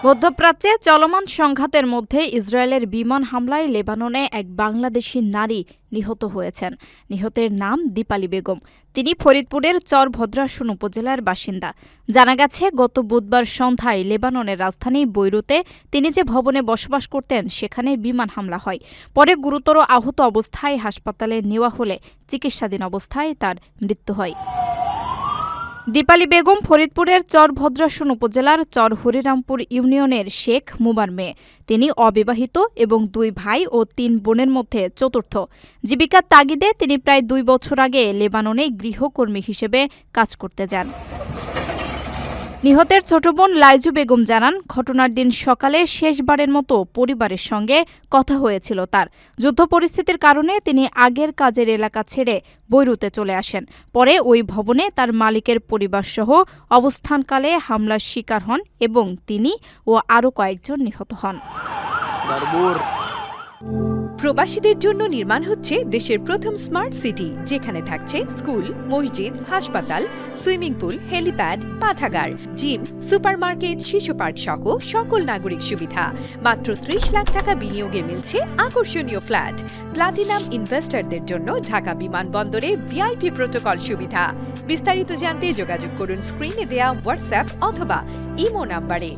মধ্যপ্রাচ্যে চলমান সংঘাতের মধ্যে ইসরায়েলের বিমান হামলায় লেবাননে এক বাংলাদেশি নারী নিহত হয়েছেন। নিহতের নাম দীপালি বেগম। তিনি ফরিদপুরের চরভদ্রাশুন উপজেলার বাসিন্দা। জানা গেছে, গত বুধবার সন্ধ্যায় লেবাননের রাজধানী বৈরুতে তিনি যে ভবনে বসবাস করতেন সেখানে বিমান হামলা হয়। পরে গুরুতর আহত অবস্থায় হাসপাতালে নেওয়া হলে চিকিৎসাধীন অবস্থায় তার মৃত্যু হয়। দীপালি বেগম ফরিদপুরের চরভদ্রাশুন উপজেলার চর হরিরামপুর ইউনিয়নের শেখ মুবার মেয়ে। তিনি অবিবাহিত এবং 2 ভাই ও 3 বোনের মধ্যে চতুর্থ। জীবিকার তাগিদে তিনি প্রায় 2 বছর আগে লেবাননে গৃহকর্মী হিসেবে কাজ করতে যান। নিহতের ছোট বোন লাইজু বেগম জানান, ঘটনার দিন সকালে শেষবারের মতো পরিবারের সঙ্গে কথা হয়েছিল তার। যুদ্ধ পরিস্থিতির কারণে তিনি আগের কাজের এলাকা ছেড়ে বৈরুতে চলে আসেন। পরে ওই ভবনে তার মালিকের পরিবারসহ অবস্থানকালে হামলার শিকার হন এবং তিনি ও আরও কয়েকজন নিহত হন। প্রবাসীদের জন্য নির্মাণ হচ্ছে দেশের প্রথম স্মার্ট সিটি, যেখানে থাকছে স্কুল, মসজিদ, হাসপাতাল, সুইমিং পুল, হেলিপ্যাড, পাঠাগার, জিম, সুপারমার্কেট, শিশু পার্ক সহ সকল নাগরিক সুবিধা। মাত্র 30 লাখ টাকা বিনিয়োগে মিলছে আকর্ষণীয় ফ্ল্যাট। প্লাটিনাম ইনভেস্টরদের জন্য ঢাকা বিমানবন্দরে ভিআইপি প্রোটোকল সুবিধা। বিস্তারিত জানতে যোগাযোগ করুন স্ক্রিনে দেয়া হোয়াটসঅ্যাপ অথবা ইমো নাম্বারে।